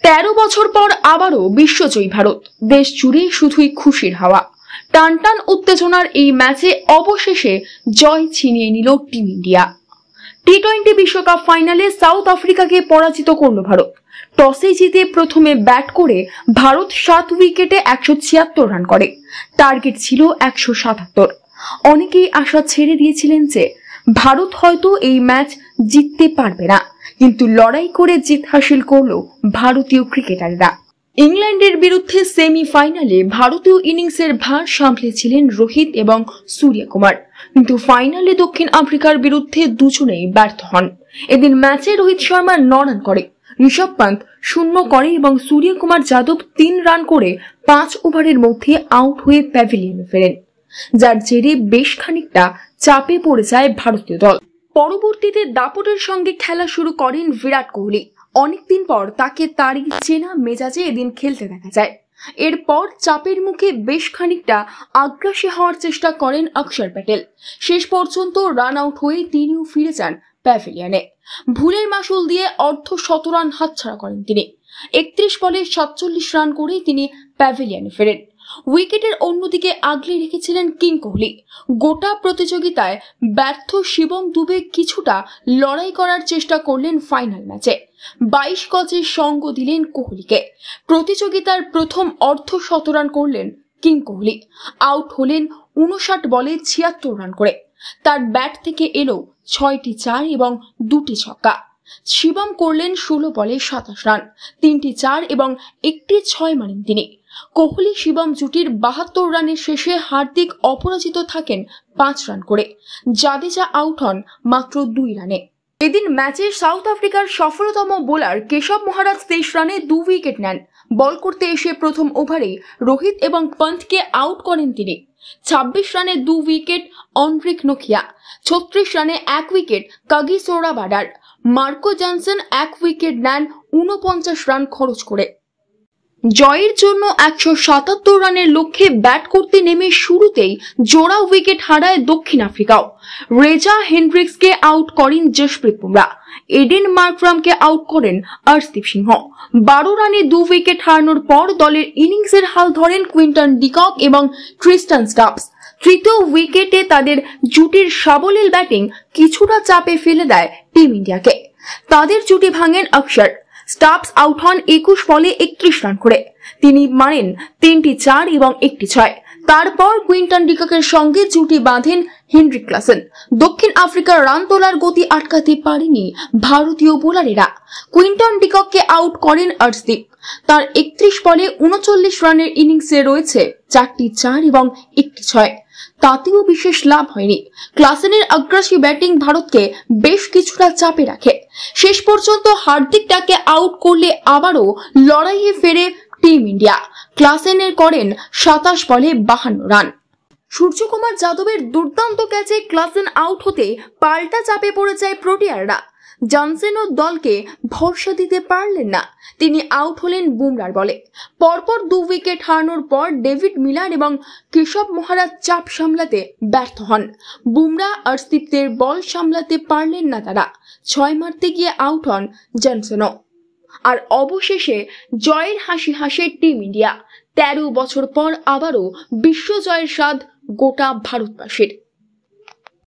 13 বছর পর আবারও বিশ্বজয়ী ভারত। দেশ জুড়ে শুধুই খুশির হাওয়া। টানটান উত্তেজনার এই ম্যাচে অবশেষে জয় ছিনিয়ে নিল টিম ইন্ডিয়া। টি-20 বিশ্বকাপ ফাইনালে সাউথ আফ্রিকাকে পরাজিত করল ভারত। টসে জিতে প্রথমে ব্যাট করে ভারত 7 উইকেটে 176 রান করে। টার্গেট ছিল 177। অনেকেই আশা ছেড়ে দিয়েছিলেন যে ভারত হয়তো এই ম্যাচ জিততে পারবে না, কিন্তু লড়াই করে জিত হাসিল করল ভারতীয় ক্রিকেটাররা। ইংল্যান্ডের বিরুদ্ধে সেমিফাইনালে ভারতীয় ইনিংসের ভার সামলেছিলেন রোহিত এবং সূর্যকুমার, কিন্তু ফাইনালে দক্ষিণ আফ্রিকার বিরুদ্ধে দুজনেই ব্যর্থ হন। এদিন ম্যাচে রোহিত শর্মা 9 রান করে, ঋষভ পান্ত 0 করে এবং সূর্যকুমার যাদব 3 রান করে 5 ওভারের মধ্যে আউট হয়ে প্যাভিলিয়নে ফেরেন, যার জেরে বেশ খানিকটা চাপে পড়ে যায় ভারতীয় দল। পরবর্তীতে দাপটের সঙ্গে খেলা শুরু করেন বিরাট কোহলি। অনেকদিন পর তাকে তারই চেনা মেজাজে এদিন খেলতে দেখা যায়। এরপর চাপের মুখে বেশ খানিকটা আগ্রাসী হওয়ার চেষ্টা করেন অক্ষর প্যাটেল। শেষ পর্যন্ত রান আউট হয়ে তিনিও ফিরে যান প্যাভিলিয়নে। ভুলের মাসুল দিয়ে অর্ধ-শতরান হাতছাড়া করেন তিনি। 31 বলে 47 রান করে তিনি প্যাভিলিয়নে ফেরেন। উইকেটের অন্যদিকে আগলে রেখেছিলেন কিং কোহলি। গোটা প্রতিযোগিতায় ব্যর্থ শিবম দুবে কিছুটা লড়াই করার চেষ্টা করলেন ফাইনাল ম্যাচে। 22 গজে সঙ্গ দিলেন কোহলিকে। প্রতিযোগিতার প্রথম অর্ধ-শতরান করলেন কিং কোহলি। আউট হলেন 59 বলে 76 রান করে। তার ব্যাট থেকে এলো 6টি 4 এবং 2টি ছক্কা। শিবম করলেন 16 বলে 27 রান, 3টি 4 এবং 1টি 6 মারেন তিনি। কোহলি শিবম জুটির 72 রানের শেষে হার্দিক অপরাজিত থাকেন 5 রান করে। জাদেজা আউট হন মাত্র 2 রানে। এদিন ম্যাচে সাউথ আফ্রিকার সফলতম বোলার কেশব মহারাজ 23 রানে 2 উইকেট নেন। বল করতে এসে প্রথম ওভারে রোহিত এবং পন্থকে আউট করেন তিনি। 26 রানে 2 উইকেট অনরিক নোকিয়া, 36 রানে 1 উইকেট কাগিসোরা বাডার। মার্কো জনসন 1 উইকেট নেন 49 রান খরচ করে। জয়ের জন্য 177 রানের লক্ষ্যে ব্যাট করতে নেমে শুরুতেই জোড়া উইকেট হারায় দক্ষিণ আফ্রিকাও। রেজা হেন্ড্রিক্সকে আউট করেন জসপ্রীত বুমরা। এডেন মার্করামকে আউট করেন অর্শদীপ সিংহ। 12 রানে 2 উইকেট হারানোর পর দলের ইনিংসের হাল ধরেন কুইন্টন ডিকক এবং ট্রিস্টান স্টাবস। তৃতীয় উইকেটে তাদের জুটির সাবলীল ব্যাটিং কিছুটা চাপে ফেলে দেয় টিম ইন্ডিয়াকে। তাদের জুটি ভাঙেন অক্ষর। স্টাবস আউট হন 21 বলে 31 রান করে। তিনি মারেন 3টি 4 এবং 1টি 6। তারপর কুইন্টন ডিককের সঙ্গে জুটি বাঁধেন হেনরিক ক্লাসেন। দক্ষিণ আফ্রিকার রান তোলার গতি আটকাতে পারেনি ভারতীয় বোলারেরা। কুইন্টন ডিককে আউট করেন অর্শদীপ। তার 31 বলে 39 রানের ইনিংসে রয়েছে 4টি 4 এবং 1টি 6। তাতেও বিশেষ লাভ হয়নি। ক্লাসেনের আগ্রাসী ব্যাটিং ভারতকে বেশ কিছুটা চাপে রাখে। শেষ পর্যন্ত হার্দিকটাকে আউট করলে আবারও লড়াইয়ে ফেরে টিম ইন্ডিয়া। ক্লাসেনের করেন 27 বলে 52 রান। সূর্যকুমার যাদবের দুর্দান্ত ক্যাচে ক্লাসেন আউট হতে পাল্টা চাপে পড়ে যায় প্রোটিয়াররা। জনসনও দলকে ভরসা দিতে পারলেন না। তিনি আউট হলেন বুমরার বলে। পরপর 2 উইকেট হারানোর পর ডেভিড মিলার এবং কেশব মহারাজ চাপ সামলাতে ব্যর্থ হন। বুমরা আর অর্শদীপের বল সামলাতে পারলেন না তারা। 6 মারতে গিয়ে আউট হন জনসনও। আর অবশেষে জয়ের হাসি হাসে টিম ইন্ডিয়া। 13 বছর পর আবারও বিশ্বজয়ের স্বাদ গোটা ভারতবাসীর।